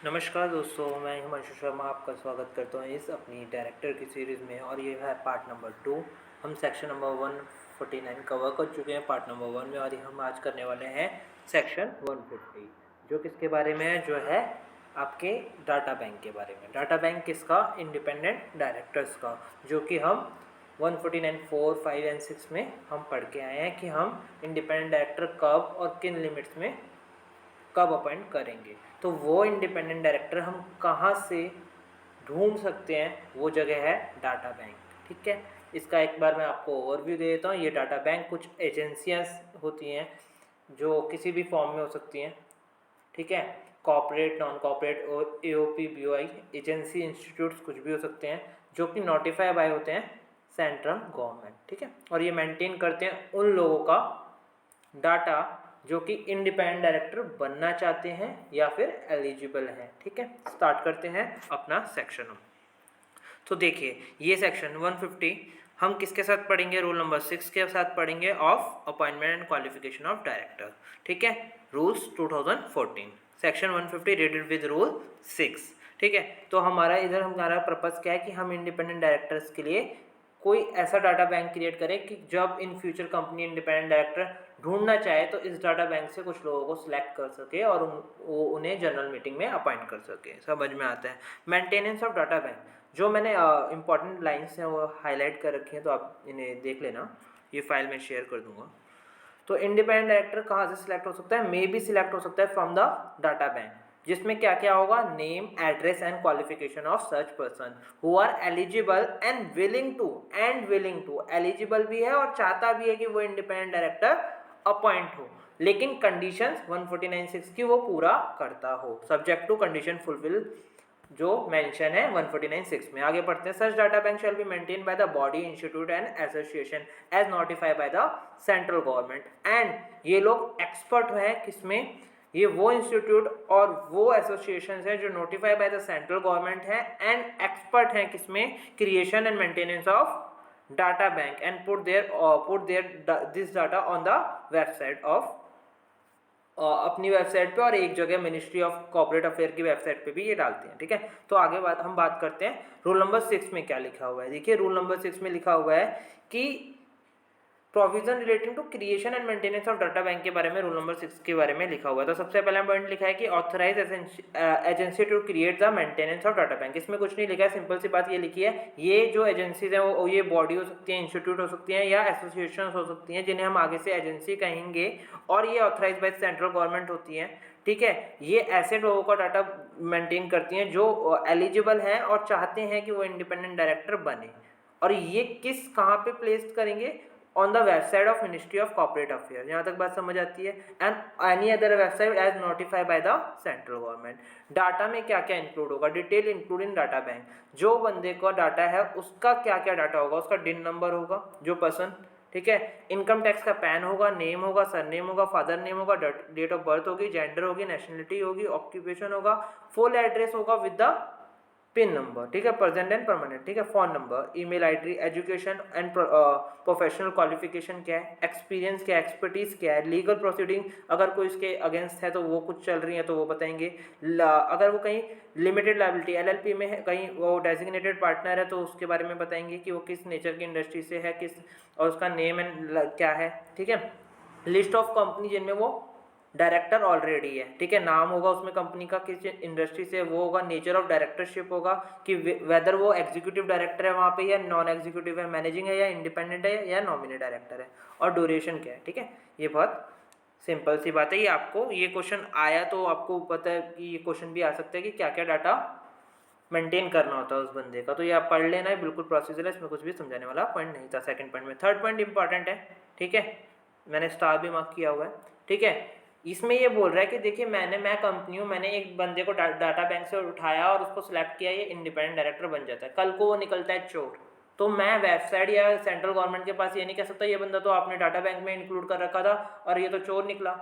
नमस्कार दोस्तों, मैं हिमांशु शर्मा आपका स्वागत करता हूँ इस अपनी डायरेक्टर की सीरीज़ में। और ये है पार्ट नंबर 2। हम सेक्शन नंबर 149 कवर कर चुके हैं पार्ट नंबर 1 में, और ये हम आज करने वाले हैं सेक्शन 150, जो किसके बारे में है, जो है आपके डाटा बैंक के बारे में। डाटा बैंक किसका? इंडिपेंडेंट डायरेक्टर्स का, जो कि हम 149 4, 5 एंड 6 में हम पढ़ के आए हैं कि हम इंडिपेंडेंट डायरेक्टर कब और किन लिमिट्स में कब अपॉइंट करेंगे। तो वो इंडिपेंडेंट डायरेक्टर हम कहाँ से ढूंढ सकते हैं, वो जगह है डाटा बैंक। ठीक है, इसका एक बार मैं आपको ओवरव्यू दे देता हूँ। ये डाटा बैंक कुछ एजेंसियाँ होती हैं जो किसी भी फॉर्म में हो सकती हैं। ठीक है, कॉर्पोरेट, नॉन कॉर्पोरेट और एओपी, बीओआई, एजेंसी, इंस्टीट्यूट्स कुछ भी हो सकते हैं, जो कि नोटिफाई बाय होते हैं सेंट्रल गवर्नमेंट। ठीक है, और ये मेंटेन करते हैं उन लोगों का डाटा जो कि इंडिपेंडेंट डायरेक्टर बनना चाहते हैं या फिर एलिजिबल हैं। ठीक है, स्टार्ट करते हैं अपना सेक्शन। तो देखिए, ये सेक्शन 150 हम किसके साथ पढ़ेंगे? रूल नंबर 6 के साथ पढ़ेंगे, of appointment and qualification of director. ठीक है, rules 2014, section 150 readed with rule 6। ठीक है, तो हमारा पर्पस क्या है कि हम इंडिपेंडेंट डायरेक्टर्स के लिए कोई ऐसा डाटा बैंक क्रिएट करें कि जब in future company independent director ढूंढना चाहे तो इस डाटा बैंक से कुछ लोगों को सिलेक्ट कर सके और वो उन्हें जनरल मीटिंग में अपॉइंट कर सके। समझ में आता है? मेंटेनेंस ऑफ डाटा बैंक, जो मैंने इंपॉर्टेंट लाइन्स हैं वो हाईलाइट कर रखी हैं, तो आप इन्हें देख लेना, ये फाइल मैं शेयर कर दूंगा। तो इंडिपेंडेंट डायरेक्टर कहाँ से सिलेक्ट हो सकता है? मे भी सिलेक्ट हो सकता है फ्रॉम द डाटा बैंक, जिसमें क्या क्या होगा? Name, address and qualification of such person who are eligible and willing to eligible भी है और चाहता भी है कि वो इंडिपेंडेंट डायरेक्टर अपॉइंट हो, लेकिन कंडीशंस 149(6) की वो पूरा करता हो, सब्जेक्ट टू कंडीशन फुलफिल, जो मेंशन है 149(6) में। आगे पढ़ते हैं। Such data bank shall be maintain by the body, institute and association as notified by the central government. And ये लोग एक्सपर्ट हैं किसमें? ये वो इंस्टीट्यूट और वो एसोसिएशन हैं जो notify by the central government है एंड एक्सपर्ट हैं किसमें? Creation and maintenance of data bank, and put there this data on the website of अपनी वेबसाइट पे, और एक जगह मिनिस्ट्री ऑफ कॉर्पोरेट अफेयर की वेबसाइट पे भी ये डालते हैं। ठीक है, तो आगे हम बात करते हैं रूल नंबर 6 में क्या लिखा हुआ है। देखिए, रूल नंबर 6 में लिखा हुआ है कि provision relating to creation and maintenance of data bank के बारे में रूल नंबर 6 के बारे में लिखा हुआ है। तो सबसे पहला पॉइंट लिखा है कि authorise agency to create the maintenance of data bank. इसमें कुछ नहीं लिखा है, सिंपल सी बात ये लिखी है, ये जो एजेंसीज हैं वो ये बॉडी हो सकती है, इंस्टीट्यूट हो सकती हैं या एसोसिएशन हो सकती हैं, जिन्हें हम आगे से एजेंसी कहेंगे, और ये ऑथराइज बाय सेंट्रल गवर्नमेंट होती हैं। ठीक है, ये ऐसे लोगों का डाटा मेंटेन करती हैं जो एलिजिबल हैं और चाहते हैं कि वो इंडिपेंडेंट डायरेक्टर बने। और ये कहाँ पे प्लेस करेंगे? On the website of ministry of corporate affair. यहाँ तक बात समझ आती है? And any other website as notified by the central government. Data में क्या क्या इंक्लूड होगा? डिटेल इंक्लूडिंग डाटा बैंक, जो बंदे का डाटा है उसका क्या क्या डाटा होगा? उसका डिन नंबर होगा जो पर्सन, ठीक है, इनकम टैक्स का पैन होगा, नेम होगा, सरनेम होगा, फादर नेम होगा, डेट ऑफ बर्थ होगी, जेंडर होगी, नेशनलिटी होगी, ऑक्यूपेशन होगा, फुल एड्रेस होगा विद द पिन नंबर, ठीक है, प्रेजेंट एंड परमानेंट, ठीक है, phone number, email ID, education and professional qualification क्या है, एक्सपीरियंस क्या है, एक्सपर्टीज क्या है, लीगल प्रोसीडिंग अगर कोई इसके अगेंस्ट है तो वो कुछ चल रही है तो वो बताएंगे। अगर वो कहीं लिमिटेड लायबिलिटी एलएलपी में है, कहीं वो डेजिग्नेटेड पार्टनर है तो उसके बारे में बताएंगे कि वो किस नेचर की इंडस्ट्री से है, किस, और उसका नेम एंड क्या है। ठीक है, लिस्ट ऑफ कंपनी जिनमें वो डायरेक्टर ऑलरेडी है, ठीक है, नाम होगा उसमें कंपनी का, किस इंडस्ट्री से वो होगा, नेचर ऑफ डायरेक्टरशिप होगा कि वेदर वो एग्जीक्यूटिव डायरेक्टर है वहाँ पे या नॉन एग्जीक्यूटिव है, मैनेजिंग है या इंडिपेंडेंट है या नॉमिनी डायरेक्टर है, और ड्यूरेशन क्या है। ठीक है, ये बहुत सिंपल सी बात है। ये आपको ये क्वेश्चन आया तो आपको पता है कि ये क्वेश्चन भी आ सकता है कि क्या क्या डाटा मेंटेन करना होता है उस बंदे का, तो ये आप पढ़ लेना है, बिल्कुल प्रोसीजर है, इसमें कुछ भी समझाने वाला पॉइंट नहीं था। सेकंड पॉइंट में, थर्ड पॉइंट इंपॉर्टेंट है, ठीक है, मैंने स्टार भी मार्क किया हुआ है। ठीक है, इसमें ये बोल रहा है कि देखिए मैं कंपनी हूँ, मैंने एक बंदे को डाटा बैंक से उठाया और उसको सिलेक्ट किया, ये इंडिपेंडेंट डायरेक्टर बन जाता है, कल को वो निकलता है चोर, तो मैं वेबसाइट या सेंट्रल गवर्नमेंट के पास ये नहीं कह सकता ये बंदा तो आपने डाटा बैंक में इंक्लूड कर रखा था और ये तो चोर निकला।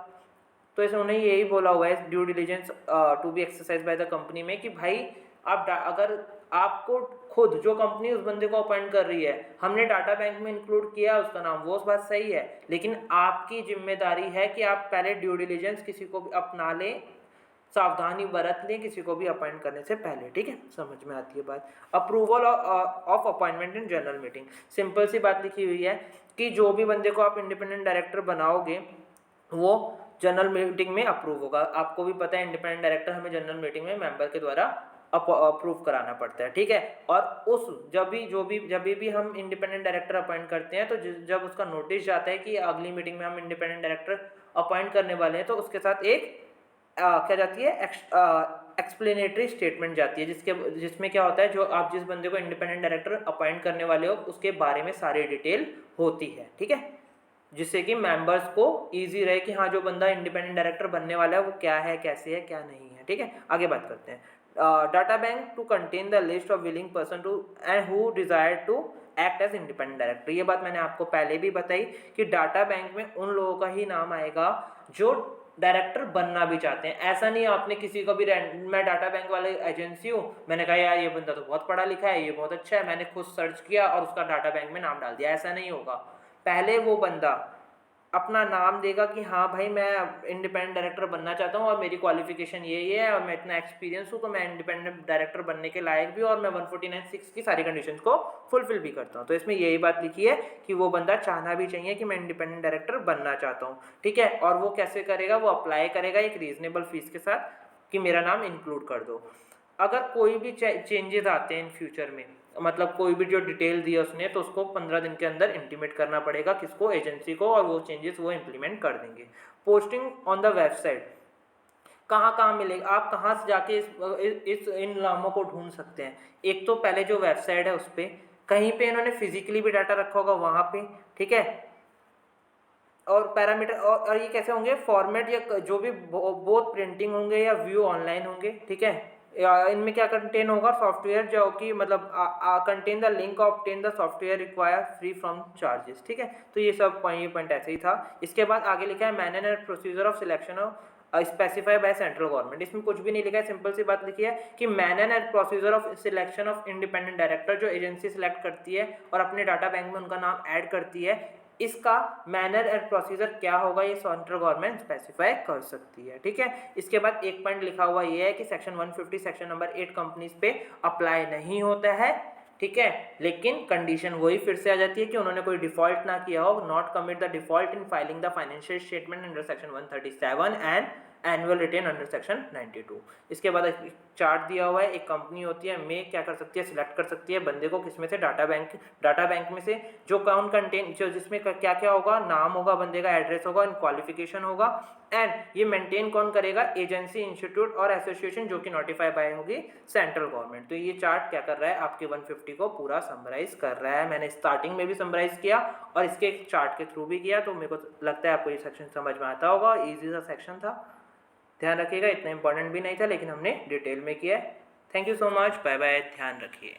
तो इसमें उन्हें यही बोला हुआ है due diligence to be exercise by the company में कि भाई आप अगर आपको खुद जो कंपनी उस बंदे को अपॉइंट कर रही है हमने डाटा बैंक में इंक्लूड किया उसका नाम, वो बात सही है, लेकिन आपकी जिम्मेदारी है कि आप पहले ड्यू डिलिजेंस किसी को भी अपना लें सावधानी बरत लें किसी को भी अपॉइंट करने से पहले, ठीक है, समझ में आती है बात। Approval of appointment in general meeting, simple सी बात लिखी हुई है कि जो भी बंदे को आप इंडिपेंडेंट डायरेक्टर बनाओगे वो जनरल मीटिंग में अप्रूव होगा। आपको भी पता है इंडिपेंडेंट डायरेक्टर हमें जनरल मीटिंग में मेंबर के द्वारा अप्रूव कराना पड़ता है, ठीक है। और उस जब भी हम इंडिपेंडेंट डायरेक्टर अपॉइंट करते हैं तो जब उसका नोटिस जाता है कि अगली मीटिंग में हम इंडिपेंडेंट डायरेक्टर अपॉइंट करने वाले हैं तो उसके साथ एक क्या जाती है एक्सप्लेनेटरी स्टेटमेंट जाती है जिसमें क्या होता है, जो आप जिस बंदे को इंडिपेंडेंट डायरेक्टर अपॉइंट करने वाले हो उसके बारे में सारी डिटेल होती है, ठीक है, जिससे कि मेंबर्स को इजी रहे कि हाँ जो बंदा इंडिपेंडेंट डायरेक्टर बनने वाला है वो क्या है, कैसे है, क्या नहीं है, ठीक है। आगे बात करते हैं। Data bank to contain the list of willing person to and who desire to act as independent director. ये बात मैंने आपको पहले भी बताई कि डाटा बैंक में उन लोगों का ही नाम आएगा जो डायरेक्टर बनना भी चाहते हैं। ऐसा नहीं आपने किसी को भी मैं डाटा बैंक वाले एजेंसी हूँ, मैंने कहा यार ये बंदा तो बहुत पढ़ा लिखा है, ये बहुत अच्छा है, मैंने खुद सर्च किया और उसका डाटा बैंक में नाम डाल दिया, ऐसा नहीं होगा। पहले वो बंदा अपना नाम देगा कि हाँ भाई मैं इंडिपेंडेंट डायरेक्टर बनना चाहता हूँ और मेरी क्वालिफिकेशन ये है और मैं इतना एक्सपीरियंस हूँ तो मैं इंडिपेंडेंट डायरेक्टर बनने के लायक भी और मैं 149(6) की सारी कंडीशंस को फुलफिल भी करता हूँ। तो इसमें यही बात लिखी है कि वो बंदा चाहना भी चाहिए कि मैं इंडिपेंडेंट डायरेक्टर बनना चाहता हूँ, ठीक है। और वो कैसे करेगा, वो अप्लाई करेगा एक रीजनेबल फीस के साथ कि मेरा नाम इंक्लूड कर दो। अगर कोई भी चेंजेस आते हैं इन फ्यूचर में, मतलब कोई भी जो डिटेल दिया उसने तो उसको 15 दिन के अंदर इंटीमेट करना पड़ेगा किसको, एजेंसी को, और वो चेंजेस वो इम्प्लीमेंट कर देंगे। पोस्टिंग ऑन द वेबसाइट, कहाँ मिलेगा, आप कहाँ से जाके इन नामों को ढूंढ सकते हैं। एक तो पहले जो वेबसाइट है उस पर कहीं पे इन्होंने फिजिकली भी डाटा रखा होगा वहाँ पे, ठीक है। और पैरामीटर और ये कैसे होंगे, फॉर्मेट या जो भी बोथ प्रिंटिंग होंगे या व्यू ऑनलाइन होंगे, ठीक है। इनमें क्या कंटेन होगा, सॉफ्टवेयर जो कि मतलब contain the link obtain the software require free from charges, ठीक है। तो ये सब पॉइंट ऐसे ही था। इसके बाद आगे लिखा है manner and procedure of selection of specify by central government. इसमें कुछ भी नहीं लिखा है, सिंपल सी बात लिखी है कि manner and procedure of selection of independent director, जो एजेंसी सिलेक्ट करती है और अपने डाटा बैंक में उनका नाम ऐड करती है, इसका मैनर एंड प्रोसीजर क्या होगा ये सेंट्रल गवर्नमेंट स्पेसिफाई कर सकती है, ठीक है। इसके बाद एक पॉइंट लिखा हुआ ये है कि सेक्शन 150 सेक्शन नंबर 8 कंपनीज पे अप्लाई नहीं होता है, ठीक है। लेकिन कंडीशन वही फिर से आ जाती है कि उन्होंने कोई डिफॉल्ट ना किया हो, not commit the default in filing the financial statement under section 137 and annual return under section 92। इसके बाद एक चार्ट दिया हुआ है, एक कंपनी होती है में क्या कर सकती है, सिलेक्ट कर सकती है बंदे को किसमें से, डाटा बैंक में से, जो काउंट कंटेन जो जिसमें क्या क्या होगा, नाम होगा बंदे का, एड्रेस होगा, क्वालिफिकेशन होगा, एंड ये मेंटेन कौन करेगा, एजेंसी, इंस्टीट्यूट और एसोसिएशन जो कि नोटिफाई बाय होगी सेंट्रल गवर्नमेंट। तो ये चार्ट क्या कर रहा है, आपके 150 को पूरा समराइज कर रहा है। मैंने स्टार्टिंग में भी समराइज किया और इसके चार्ट के थ्रू भी किया, तो मेरे को लगता है आपको ये सेक्शन समझ में आता होगा। ईजी सा सेक्शन था, ध्यान रखिएगा, इतना इंपॉर्टेंट भी नहीं था लेकिन हमने डिटेल में किया है। Thank you so much, bye bye, ध्यान रखिए।